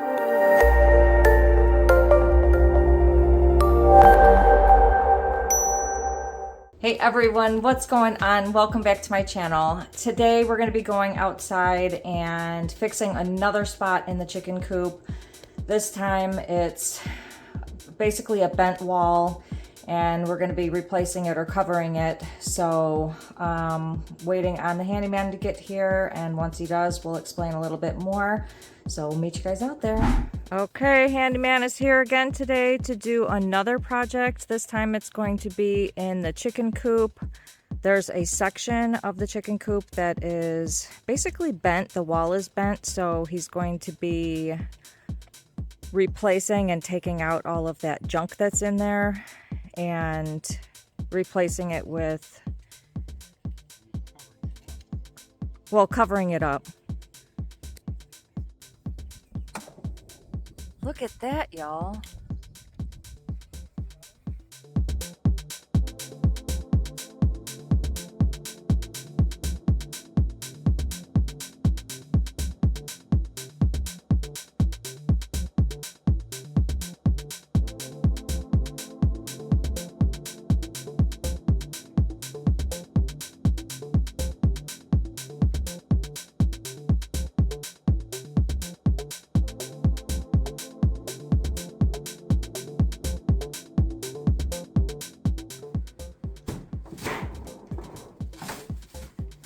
Hey everyone, what's going on? Welcome back to my channel. Today we're going to be going outside and fixing another spot in the chicken coop. This time it's basically a bent wall and we're going to be replacing it or covering it. So waiting on the handyman to get here, and once he does, we'll explain a little bit more. So we'll meet you guys out there. Okay, handyman is here again today to do another project. This time it's going to be in the chicken coop. There's a section of the chicken coop that is basically bent. The wall is bent, so he's going to be replacing and taking out all of that junk that's in there and replacing it with, well, covering it up. Look at that, y'all.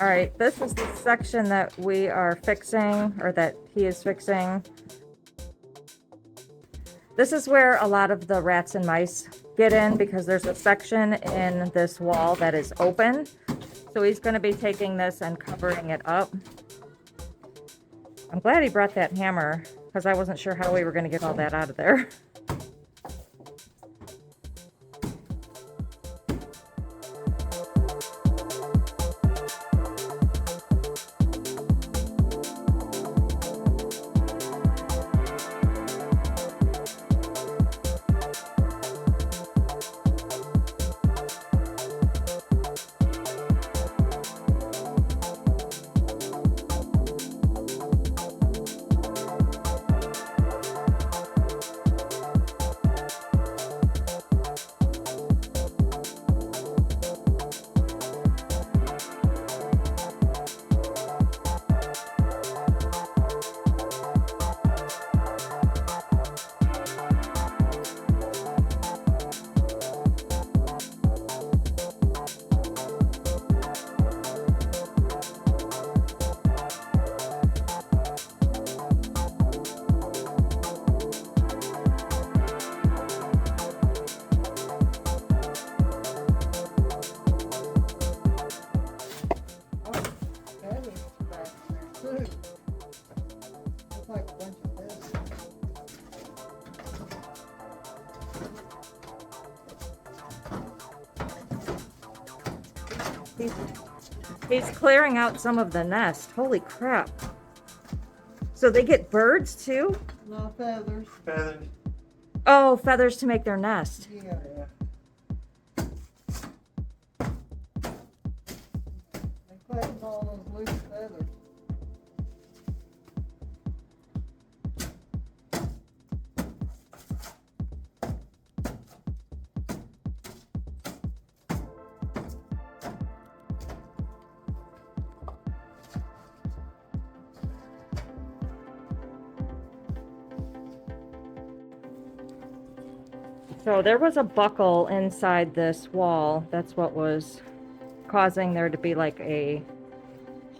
All right, this is the section that we are fixing, or that he is fixing. This is where a lot of the rats and mice get in because there's a section in this wall that is open. So he's going to be taking this and covering it up. I'm glad he brought that hammer because I wasn't sure how we were going to get all that out of there. He's clearing out some of the nest. Holy crap. So they get birds too? No, feathers. Feathers. Oh, feathers to make their nest. Yeah. They collect all those loose feathers. So there was a buckle inside this wall. That's what was causing there to be like a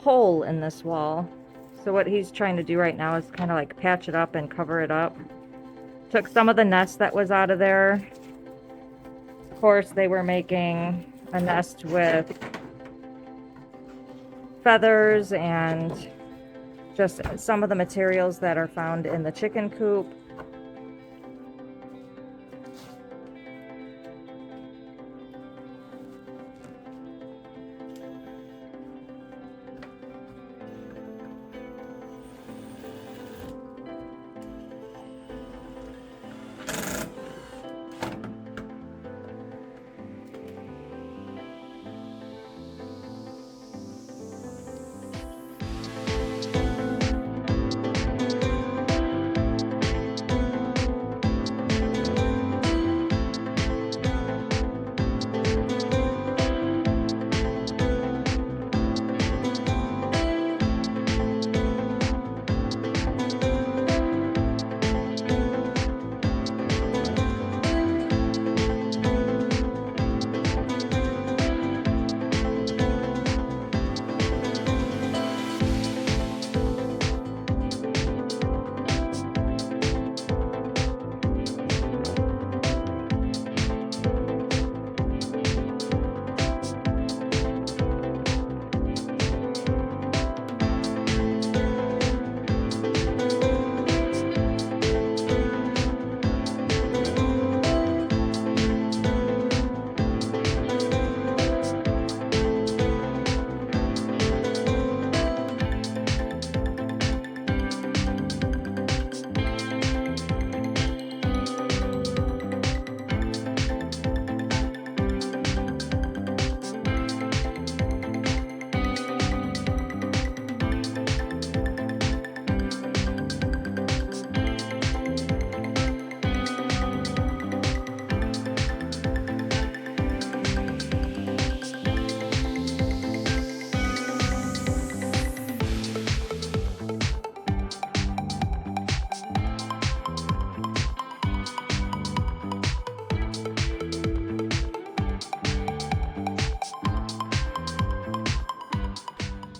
hole in this wall. So what he's trying to do right now is kind of like patch it up and cover it up. Took some of the nest that was out of there. Of course, they were making a nest with feathers and just some of the materials that are found in the chicken coop.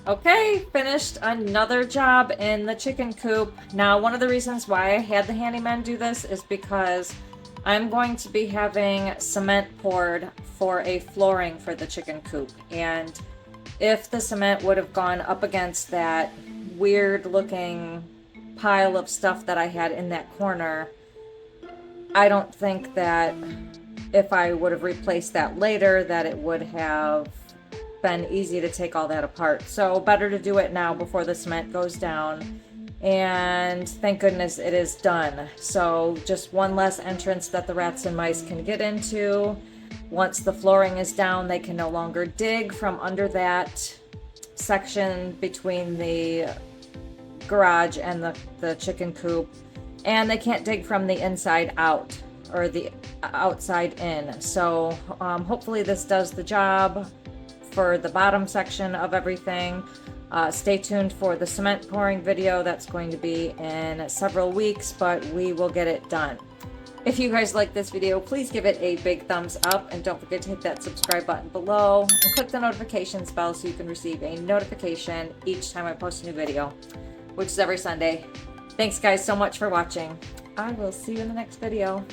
Okay, finished another job in the chicken coop. Now, one of the reasons why I had the handyman do this is because I'm going to be having cement poured for a flooring for the chicken coop. And if the cement would have gone up against that weird looking pile of stuff that I had in that corner, I don't think that if I would have replaced that later that it would have been easy to take all that apart. So better to do it now before the cement goes down. And thank goodness it is done. So just one less entrance that the rats and mice can get into. Once the flooring is down, they can no longer dig from under that section between the garage and the chicken coop. And they can't dig from the inside out or the outside in. So hopefully this does the job for the bottom section of everything. Stay tuned for the cement pouring video. That's going to be in several weeks, but we will get it done. If you guys like this video, please give it a big thumbs up and don't forget to hit that subscribe button below and click the notifications bell so you can receive a notification each time I post a new video, which is every Sunday. Thanks guys so much for watching. I will see you in the next video.